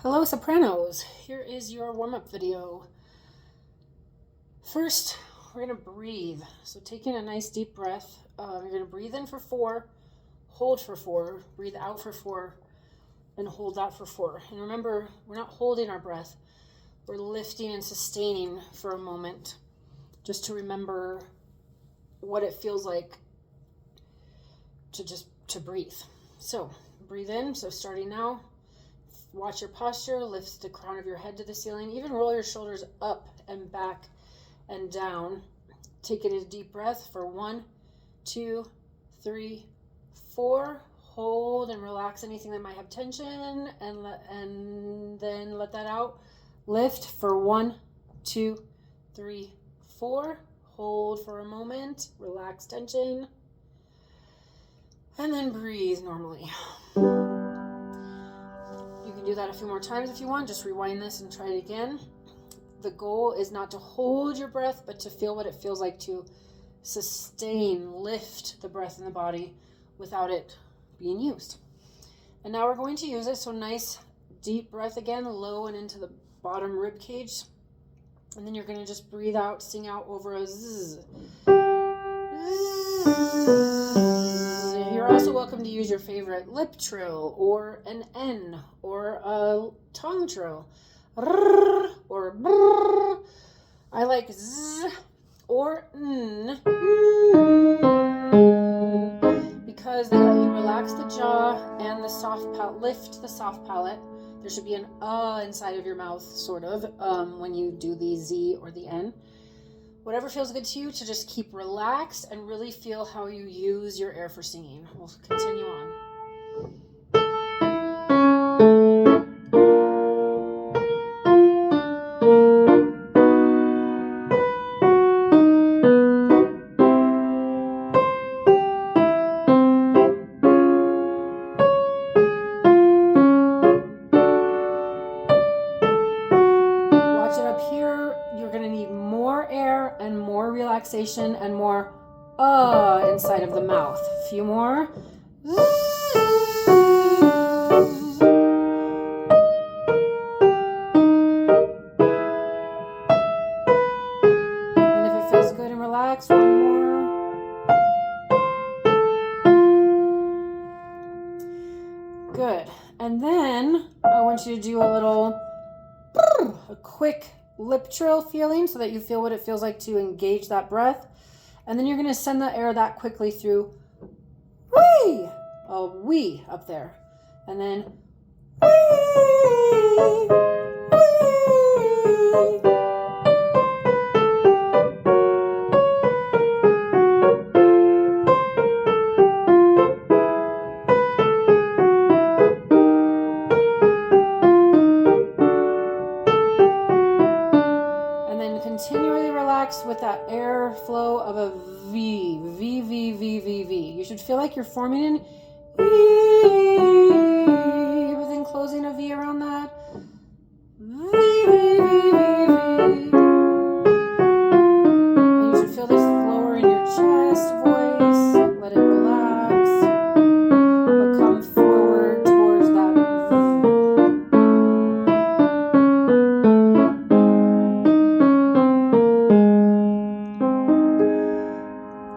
Hello Sopranos, here is your warm-up video. First, we're going to breathe. So taking a nice deep breath, you're going to breathe in for 4, hold for 4, breathe out for 4, and hold that for 4. And remember, we're not holding our breath, we're lifting and sustaining for a moment, just to remember what it feels like to breathe. So breathe in, so starting now. Watch your posture, lift the crown of your head to the ceiling, even roll your shoulders up and back and down. Take it a deep breath for 1, 2, 3, 4. Hold and relax anything that might have tension, and then let that out. Lift for 1, 2, 3, 4. Hold for a moment, relax tension, and then breathe normally. You can do that a few more times if you want. Just rewind this and try it again. The goal is not to hold your breath, but to feel what it feels like to sustain, lift the breath in the body without it being used. And now we're going to use it. So nice deep breath again, low and into the bottom rib cage. And then you're going to just breathe out, sing out over a zzz. You're also welcome to use your favorite lip trill or an N or a tongue trill or brrr. I like z or n because they let you relax the jaw and the soft palate, lift the soft palate. There should be an inside of your mouth, sort of, when you do the Z or the N. Whatever feels good to you, to just keep relaxed and really feel how you use your air for singing. We'll continue on. Watch it up here. You're going to need more air and more relaxation and more inside of the mouth. A few more. And if it feels good and relaxed, one more. Good. And then I want you to do a quick lip trill feeling so that you feel what it feels like to engage that breath. And then you're going to send the air that quickly through wee, a wee up there. And then wee, wee. And then continually relax with that air flow of a V, V, V, V, V, V. You should feel like you're forming an E, but then closing a V around that. V, V, V, V, V. And you should feel this flower in your chest voice. Let it relax. But come forward towards that V.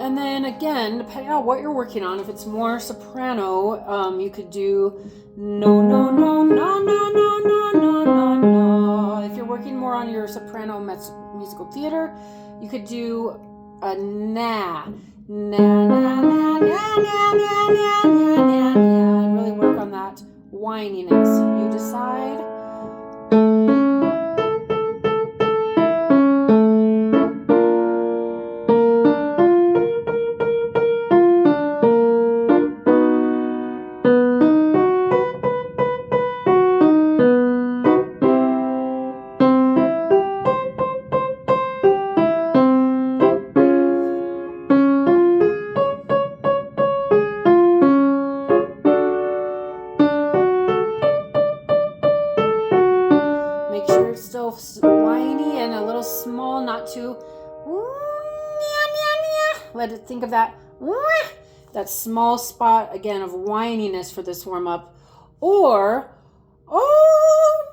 And then again, depending on what you're working on, if it's more soprano, you could do no, no, no, no, no, no, no, no, no, no. If you're working more on your soprano musical theater, you could do a na, na, na, na, na, na, na, na, na, na, na, and really work on that whininess. You decide. Make sure it's still whiny and a little small, not too. Let it think of that small spot again of whininess for this warm up. Or, oh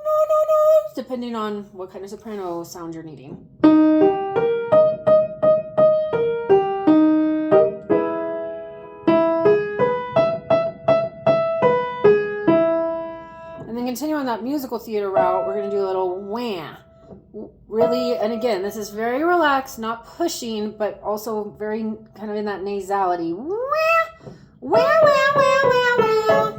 depending on what kind of soprano sound you're needing. And then continue on that musical theater route, we're going to do a little wah. Really, and again, this is very relaxed, not pushing, but also very kind of in that nasality. Wah, wah, wah, wah, wah, wah.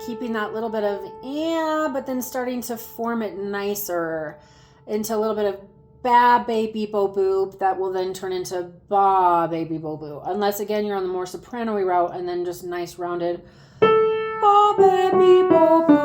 Keeping that little bit of yeah, but then starting to form it nicer into a little bit of ba baby bo boop that will then turn into ba baby bo boo. Unless again you're on the more soprano-y route and then just nice rounded ba baby bo boo.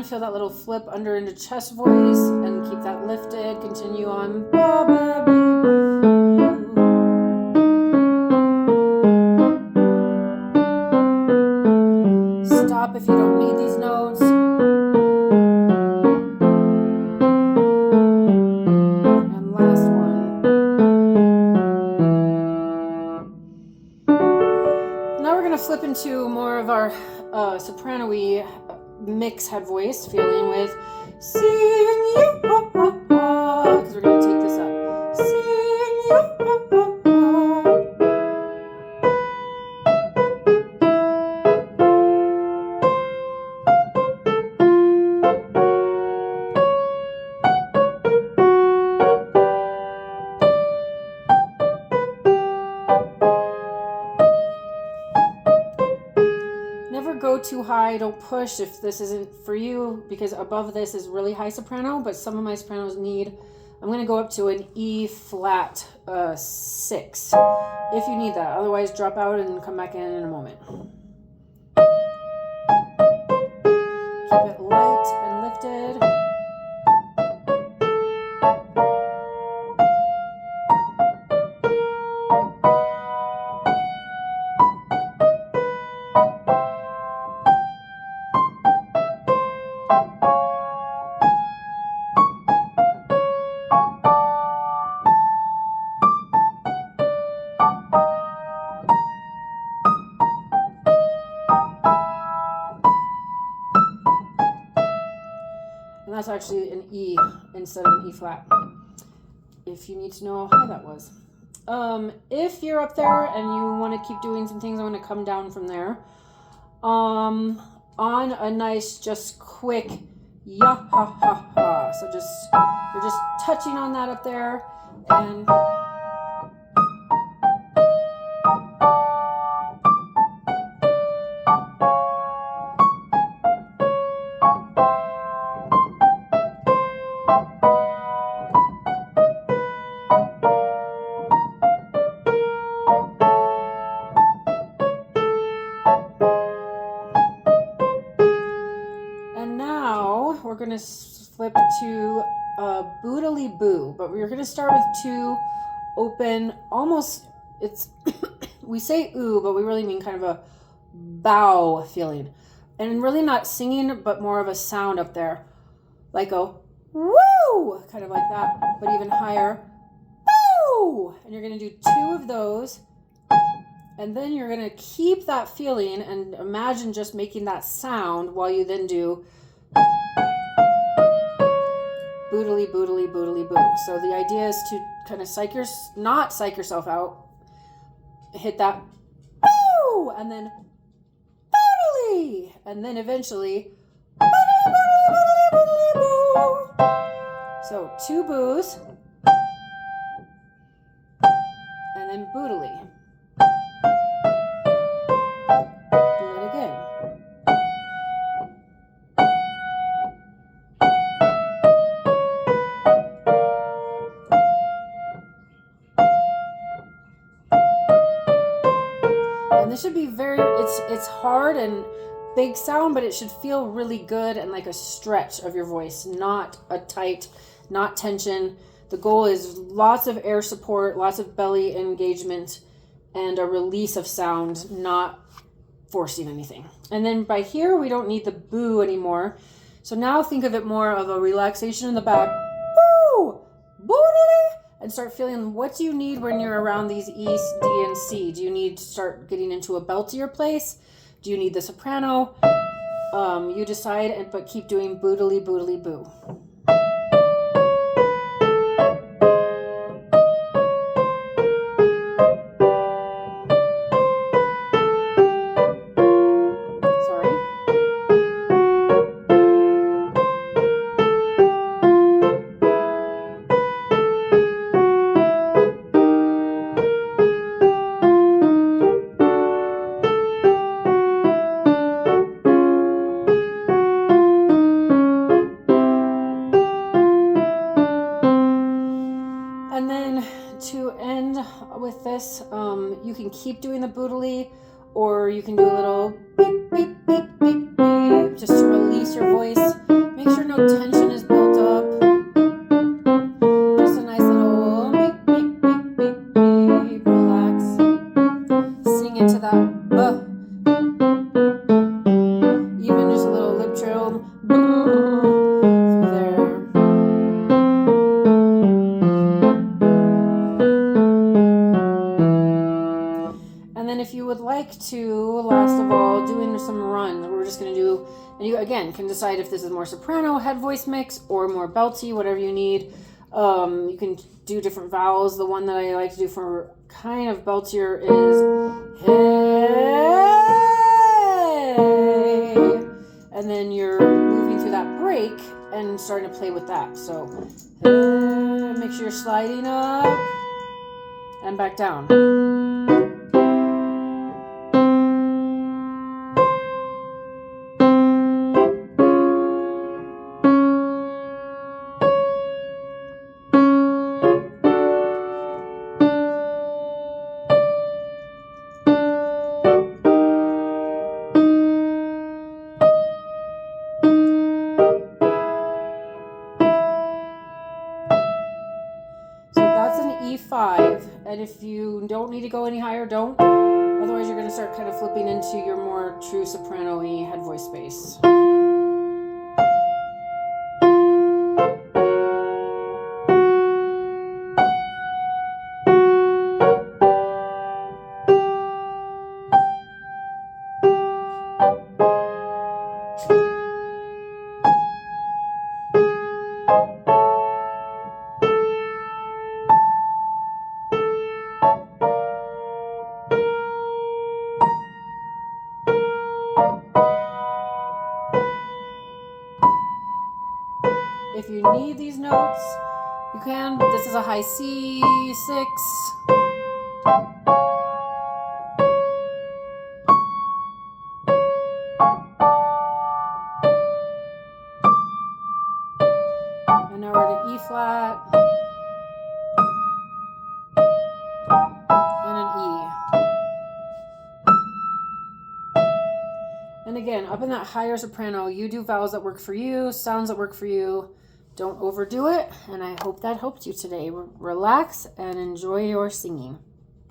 Feel that little flip under into chest voice and keep that lifted. Continue on. Ba, ba, bee, boo. Stop if you don't need these notes. And last one. Now we're going to flip into more of our soprano-y mix head voice feeling with sing you because we're going to take this up. Sing you Never go too high, don't push if this isn't for you, because above this is really high soprano, but some of my sopranos need, I'm going to go up to an E flat 6 if you need that. Otherwise drop out and come back in a moment. Keep it light and lifted. And that's actually an E instead of an E flat, if you need to know how high that was. If you're up there and you want to keep doing some things, I'm going to come down from there. On a nice, just quick ya ha ha ha. So you're just touching on that up there, and we're going to flip to boodly boo, but we're going to start with 2 open, almost, it's, we say ooh, but we really mean kind of a bow feeling. And really not singing, but more of a sound up there. Like a woo, kind of like that, but even higher, boo! And you're going to do 2 of those. And then you're going to keep that feeling and imagine just making that sound while you then do boodly, boodly, boodly, boo. So the idea is to kind of not psych yourself out. Hit that boo, and then boodly, and then eventually boodly, boodly, boodly, boodly, boo. So 2 boos, and then boodly. Do that again. And this should be it's hard, and big sound, but it should feel really good and like a stretch of your voice, not a tight, not tension. The goal is lots of air support, lots of belly engagement, and a release of sound, not forcing anything. And then by here, we don't need the boo anymore. So now think of it more of a relaxation in the back. Boo! Boodly! And start feeling, what do you need when you're around these E, D, and C? Do you need to start getting into a beltier place? Do you need the soprano? You decide, but keep doing boodly, boodly, boo. And then to end with this, you can keep doing the boodly, or you can do a little beep, beep, beep, beep, beep, just to release your voice. Make sure no tension is built up. Just a nice little beep, beep, beep, beep, beep. Relax. Sing into that buh. Even just a little lip trill. Through there. And then if you would like to, last of all, doing some runs, we're just going to do, and you again can decide if this is more soprano, head voice mix, or more belty, whatever you need. You can do different vowels. The one that I like to do for kind of beltier is hey. And then you're moving through that break and starting to play with that. So hey, make sure you're sliding up and back down. E5, and if you don't need to go any higher, don't. Otherwise, you're going to start kind of flipping into your more true soprano-y head voice space. If you need these notes, you can. This is a high C6. And now we're at an E flat. And an E. And again, up in that higher soprano, you do vowels that work for you, sounds that work for you. Don't overdo it, and I hope that helped you today. Relax and enjoy your singing.